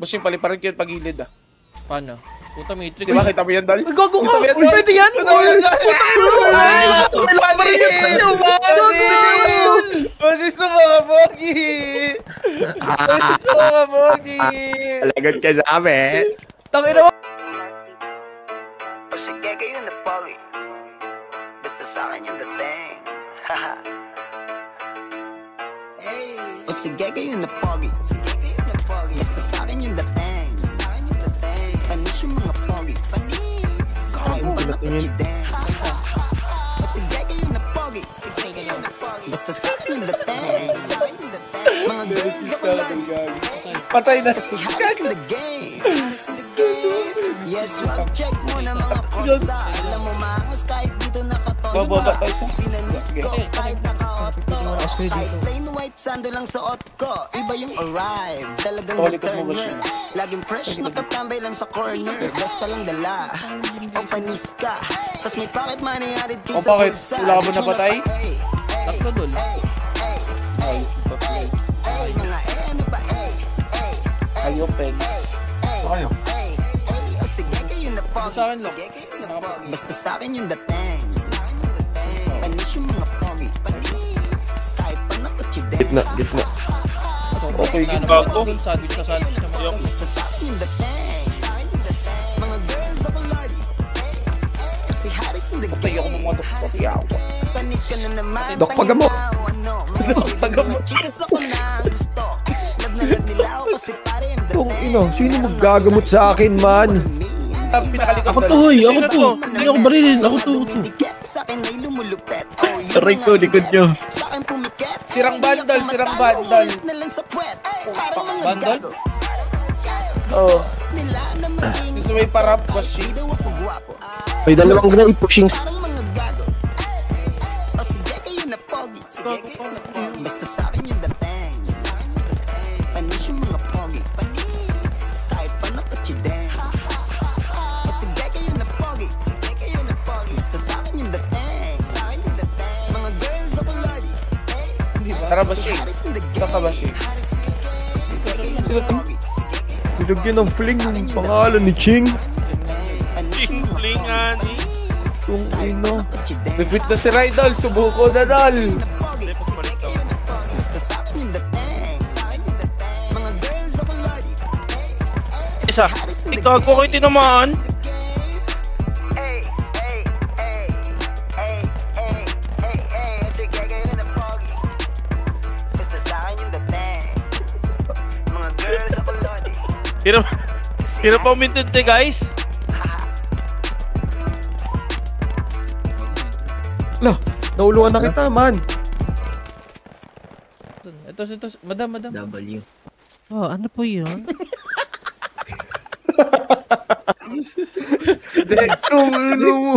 Boss yung paliparan ko yung pagilid ah. Paano? Puta matrix. Di ba kita mo yan, Dal? Ay, gago ka! Pwede yan! Puta ka na! Pwede sa mga bogi! Pwede sa mga bogi! Lagot ka sa amin. Tangin na mo! O sige kayo na pogi. Basta sa'kin yung dating. O sige kayo na pogi. Basta sa'kin yung dating. Panis yung mga pogi. Panis. Kaya pa na kachideng. O sige kayo na pogi. Basta sa'kin yung dating. Mga girls ako lagi. Patay na. Si Harris in the game. Yes, wag check mo na mga kosa. Alam mo maangas kahit dito nakatos ba. Pinanis ko kahit naka-auto. Kahit plain white sando lang suot ko. Iba yung arrive, talagang returner. Laging fresh nakatambay lang sa corner. Best pa lang dala, o panis ka. Tas may pocket money added O sa bakit? bulsa. Wala ka ba napatay? Taklo dul. Ay, Mga ano ba, ayaw pegs. Ayaw. sige kayo na pogi. Sa akin lang. Sige kayo na pogi. Basta sa'kin yung dating. Panis yung mga pogi. Panis. Kahit pa nakachideng. Gitna, gitna. Okay, Sana gago. mo, sandwich na sandwich naman. Basta sa'kin yung dating. Mga girls ako lagi. Si Harris in the game. Patay ako ng mga doktor. Yaw. Panis ka na naman. Dok, pagamo. Pagamo. Chikas ako na gusto. Love na love nila ako kasi pare yung Kung dating. ino, sino maggagamot sa akin, man? Pinakalikod Ako to, hoy. Ako to. Hindi ako barilin. Ako to. Sa'kin ay lumulupet. Aray ko, likod nyo. Sa'kin pumiket. Sirang bandal, sirang bandal. Na lang sa puwet. Bandal? Oo. Nila naman Gusto may parap, boss shit. daw ako gwapo. May dalawang grenade pushing. Parang mga gago. O sige kayo na pogi. Sige kayo na pogi. Basta sa'kin yung dating. Panis yung mga pogi. Panis. Kahit pa nakachideng. O sige kayo na pogi. Sige kayo na pogi. Basta sa'kin yung dating. Mga girls ako lagi. Tara, boss shit. Saan ka, boss shit? Sino to? Nilagyan ng fling yung pangalan ni Ching. Fling-flingan. Kung ino. Nagwit na si Rydal. Subuko na, Dal. Isa. Ikago ko yung tinamaan. Hirap pa umintindi, guys. Lah, nauluan na kita, man. Ito. Madam. W. Oh, ano po yun? Kung ino mo.